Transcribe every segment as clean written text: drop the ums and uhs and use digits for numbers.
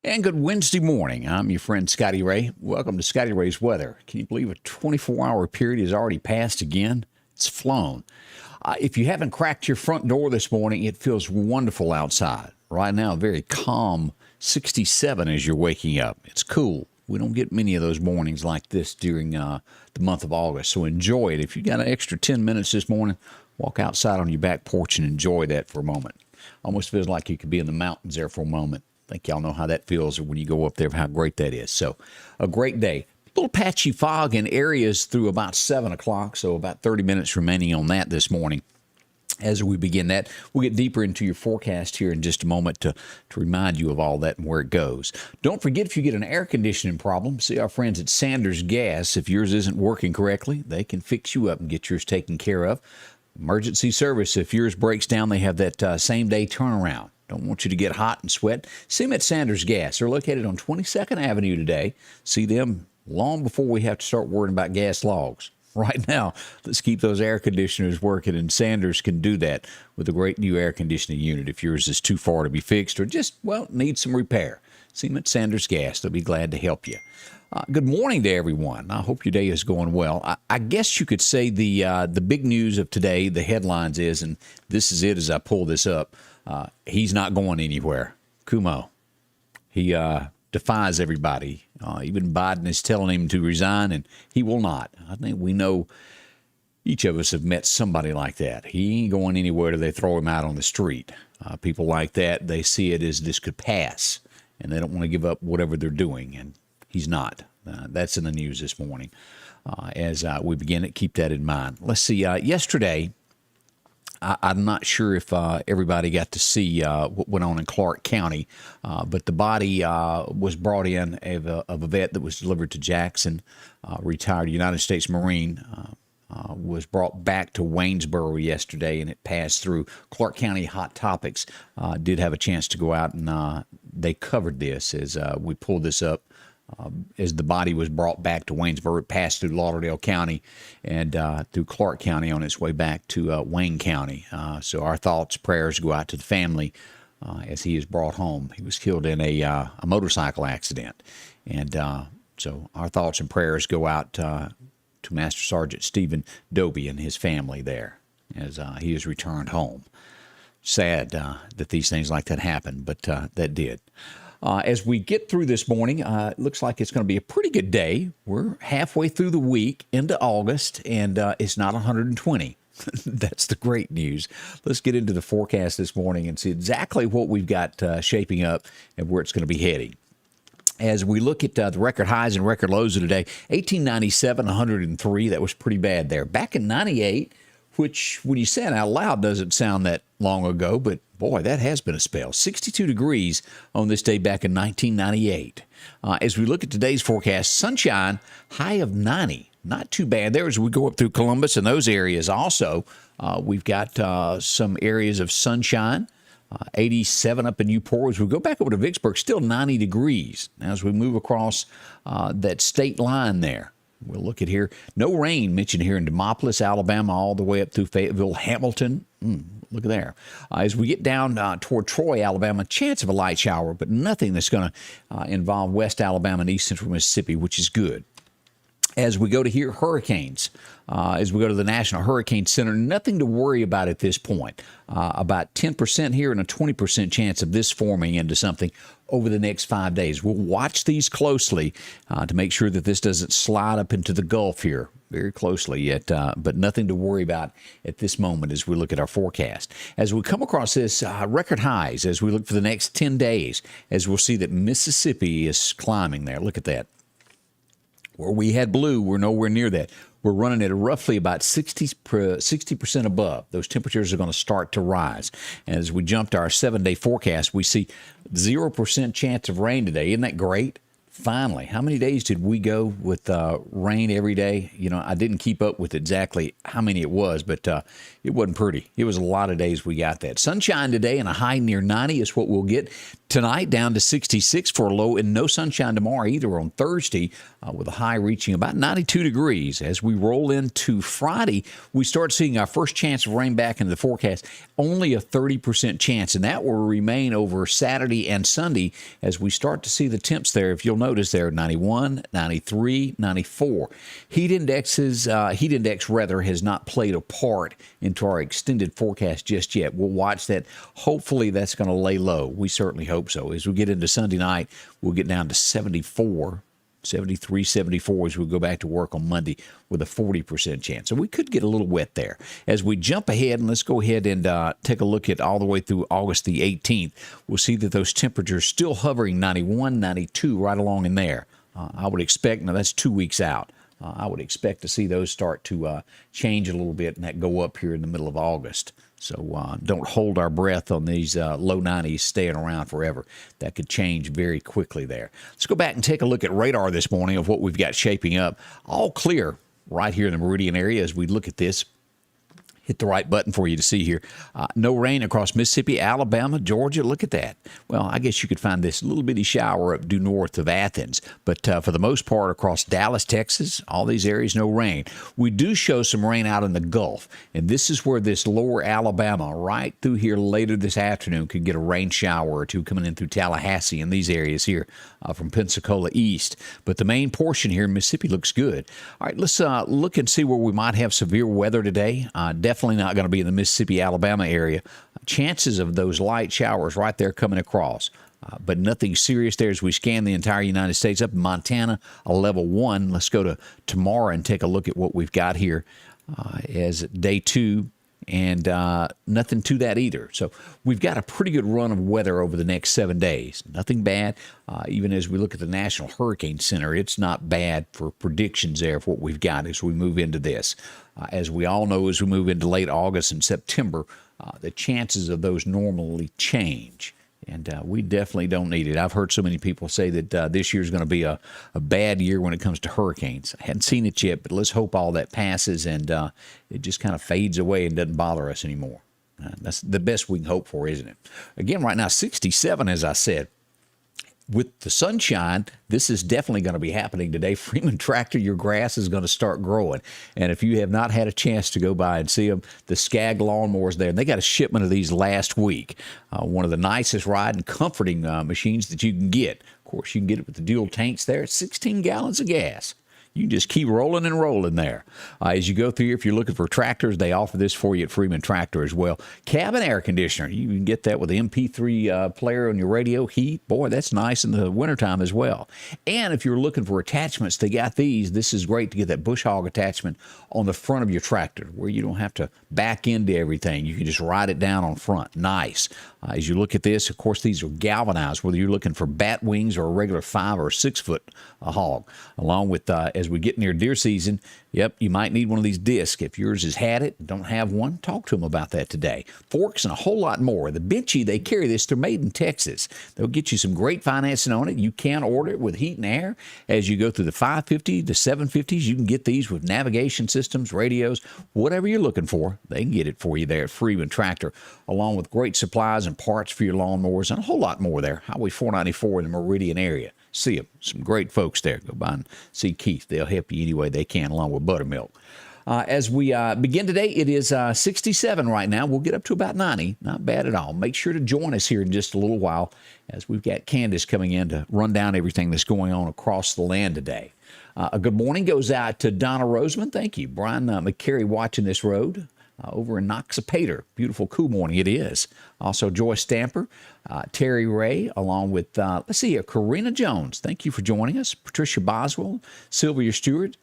And good Wednesday morning. I'm your friend Scotty Ray. Welcome to Scotty Ray's Weather. Can you believe a 24-hour period has already passed again? It's flown. If you haven't cracked your front door this morning, it feels wonderful outside. Right now, very calm 67 as you're waking up. It's cool. We don't get many of those mornings like this during the month of August, so enjoy it. If you got an extra 10 minutes this morning, walk outside on your back porch and enjoy that for a moment. Almost feels like you could be in the mountains there for a moment. I think y'all know how that feels when you go up there, how great that is. So a great day. A little patchy fog in areas through about 7 o'clock, so about 30 minutes remaining on that this morning. As we begin that, we'll get deeper into your forecast here in just a moment to remind you of all that and where it goes. Don't forget, if you get an air conditioning problem, see our friends at Sanders Gas. If yours isn't working correctly, they can fix you up and get yours taken care of. Emergency service, if yours breaks down, they have that same-day turnaround. Don't want you to get hot and sweat. See them at Sanders Gas. They're located on 22nd Avenue today. See them long before we have to start worrying about gas logs. Right now, let's keep those air conditioners working, and Sanders can do that with a great new air conditioning unit if yours is too far to be fixed or just, well, needs some repair. See them at Sanders Gas. They'll be glad to help you. Good morning to everyone. I hope your day is going well. I guess you could say the big news of today, the headlines is, and this is it as I pull this up, he's not going anywhere. Cuomo. He defies everybody. Even Biden is telling him to resign, and he will not. I think we know each of us have met somebody like that. He ain't going anywhere till they throw him out on the street. People like that, they see it as this could pass, and they don't want to give up whatever they're doing, and he's not. That's in the news this morning. As we begin it, keep that in mind. Let's see. Yesterday, I'm not sure if everybody got to see what went on in Clark County, but the body was brought in of a vet that was delivered to Jackson, retired United States Marine, was brought back to Waynesboro yesterday, and it passed through Clark County Hot Topics. Did have a chance to go out, and they covered this as we pulled this up. As the body was brought back to Waynesboro, it passed through Lauderdale County and through Clark County on its way back to Wayne County. So our thoughts, prayers go out to the family as he is brought home. He was killed in a motorcycle accident. And so our thoughts and prayers go out to Master Sergeant Stephen Doby and his family there as he is returned home. Sad that these things like that happen, but that did. As we get through this morning, it looks like it's going to be a pretty good day. We're halfway through the week into August, and it's not 120. That's the great news. Let's get into the forecast this morning and see exactly what we've got shaping up and where it's going to be heading. As we look at the record highs and record lows of today, 1897, 103, that was pretty bad there. Back in 98, which when you say it out loud doesn't sound that long ago, but boy, that has been a spell. 62 degrees on this day back in 1998. As we look at today's forecast, sunshine, high of 90. Not too bad there as we go up through Columbus and those areas also. We've got some areas of sunshine. 87 up in Newport. As we go back over to Vicksburg, still 90 degrees. Now, as we move across that state line there, we'll look at here. No rain mentioned here in Demopolis, Alabama, all the way up through Fayetteville, Hamilton. Look at there. As we get down toward Troy, Alabama, chance of a light shower, but nothing that's going to involve West Alabama and East Central Mississippi, which is good. As we go to here, hurricanes. As we go to the National Hurricane Center, nothing to worry about at this point. About 10% here and a 20% chance of this forming into something over the next 5 days. We'll watch these closely to make sure that this doesn't slide up into the Gulf here very closely yet, but nothing to worry about at this moment as we look at our forecast. As we come across this record highs, as we look for the next 10 days, as we'll see that Mississippi is climbing there. Look at that. Where we had blue, we're nowhere near that. We're running at roughly about 60% above. Those temperatures are going to start to rise. As we jump to our 7-day forecast, we see 0% chance of rain today. Isn't that great? Finally, how many days did we go with rain every day? You know, I didn't keep up with exactly how many it was, but it wasn't pretty. It was a lot of days we got that. Sunshine today and a high near 90 is what we'll get. Tonight, down to 66 for a low, and no sunshine tomorrow either on Thursday, with a high reaching about 92 degrees. As we roll into Friday, we start seeing our first chance of rain back into the forecast. Only a 30% chance, and that will remain over Saturday and Sunday as we start to see the temps there. If you'll notice there, 91, 93, 94. Heat index has not played a part into our extended forecast just yet. We'll watch that. Hopefully that's going to lay low. We certainly hope so. As we get into Sunday night, we'll get down to 74, 73, 74 as we go back to work on Monday with a 40% chance. So we could get a little wet there. As we jump ahead, and let's go ahead and take a look at all the way through August the 18th, we'll see that those temperatures still hovering 91, 92, right along in there. I would expect, now that's 2 weeks out, I would expect to see those start to change a little bit and that go up here in the middle of August. So don't hold our breath on these low 90s staying around forever. That could change very quickly there. Let's go back and take a look at radar this morning of what we've got shaping up. All clear right here in the Meridian area as we look at this. Hit the right button for you to see here. No rain across Mississippi, Alabama, Georgia. Look at that. Well, I guess you could find this little bitty shower up due north of Athens. But for the most part, across Dallas, Texas, all these areas, no rain. We do show some rain out in the Gulf. And this is where this lower Alabama, right through here later this afternoon, could get a rain shower or two coming in through Tallahassee and these areas here from Pensacola east. But the main portion here in Mississippi looks good. All right, let's look and see where we might have severe weather today. Definitely not going to be in the Mississippi, Alabama area. Chances of those light showers right there coming across. But nothing serious there as we scan the entire United States. Up in Montana, a level 1. Let's go to tomorrow and take a look at what we've got here as day 2. And nothing to that either. So we've got a pretty good run of weather over the next 7 days. Nothing bad. Even as we look at the National Hurricane Center, it's not bad for predictions there of what we've got as we move into this. As we all know, as we move into late August and September, the chances of those normally change. And we definitely don't need it. I've heard so many people say that this year is going to be a bad year when it comes to hurricanes. I hadn't seen it yet, but let's hope all that passes and it just kind of fades away and doesn't bother us anymore. That's the best we can hope for, isn't it? Again, right now, 67, as I said. With the sunshine, this is definitely going to be happening today. Freeman Tractor, your grass is going to start growing. And if you have not had a chance to go by and see them, the Skag lawnmowers there, and they got a shipment of these last week. One of the nicest riding, comforting machines that you can get. Of course, you can get it with the dual tanks there. 16 gallons of gas. You can just keep rolling and rolling there. As you go through here, if you're looking for tractors, they offer this for you at Freeman Tractor as well. Cabin air conditioner. You can get that with the MP3 player on your radio. Heat, boy, that's nice in the wintertime as well. And if you're looking for attachments, they got these. This is great to get that bush hog attachment on the front of your tractor where you don't have to back into everything. You can just ride it down on front. Nice. As you look at this, of course, these are galvanized, whether you're looking for bat wings or a regular 5 or 6 foot hog. Along with, as we get near deer season, yep, you might need one of these discs. If yours has had it, don't have one, talk to them about that today. Forks and a whole lot more. The Benchy, they carry this. They're made in Texas. They'll get you some great financing on it. You can order it with heat and air. As you go through the 550 to 750s, you can get these with navigation systems, radios, whatever you're looking for. They can get it for you there at Freeman Tractor, along with great supplies and parts for your lawnmowers and a whole lot more there. Highway 494 in the Meridian area. See them. Some great folks there. Go by and see Keith. They'll help you any way they can, along with buttermilk. As we begin today, it is 67 right now. We'll get up to about 90. Not bad at all. Make sure to join us here in just a little while as we've got Candace coming in to run down everything that's going on across the land today. A good morning goes out to Donna Roseman. Thank you. Brian McCary watching this road. Over in Noxapater. Beautiful, cool morning it is. Also, Joyce Stamper, Terry Ray, along with, let's see here, Karina Jones. Thank you for joining us. Patricia Boswell, Sylvia Stewart,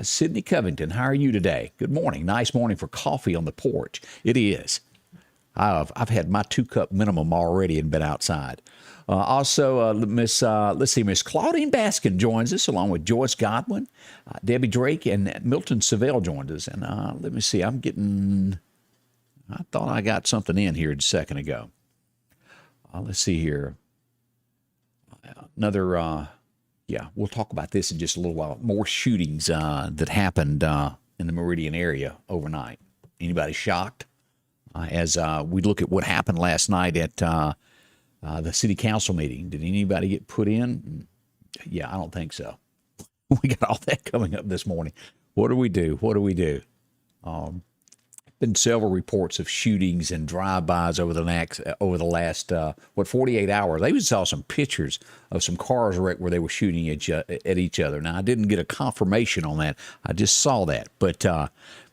Sydney Covington. How are you today? Good morning. Nice morning for coffee on the porch. It is. I've had my 2-cup minimum already and been outside. Also, Miss Claudine Baskin joins us, along with Joyce Godwin, Debbie Drake, and Milton Savell joined us. And let me see, I thought I got something in here just a second ago. Let's see here. Another, we'll talk about this in just a little while. More shootings that happened in the Meridian area overnight. Anybody shocked? As we look at what happened last night at the city council meeting. Did anybody get put in? Yeah, I don't think so. We got all that coming up this morning. What do we do? What do we do? Been several reports of shootings and drive-bys over the last 48 hours. I even saw some pictures of some cars wrecked where they were shooting at each other. Now, I didn't get a confirmation on that. I just saw that. But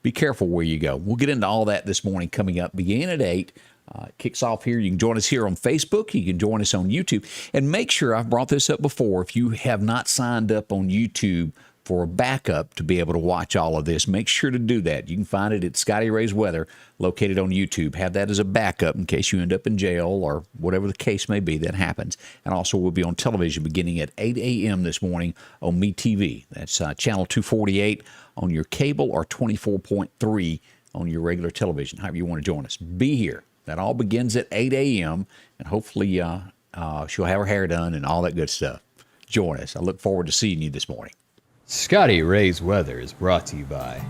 be careful where you go. We'll get into all that this morning coming up. Beginning at 8. Kicks off here. You can join us here on Facebook. You can join us on YouTube. And make sure, I've brought this up before, if you have not signed up on YouTube for a backup to be able to watch all of this, make sure to do that. You can find it at Scotty Ray's Weather, located on YouTube. Have that as a backup in case you end up in jail or whatever the case may be that happens. And also, we'll be on television beginning at 8 a.m. this morning on MeTV. That's channel 248 on your cable or 24.3 on your regular television, however you want to join us. Be here. That all begins at 8 a.m., and hopefully she'll have her hair done and all that good stuff. Join us. I look forward to seeing you this morning. Scotty Ray's Weather is brought to you by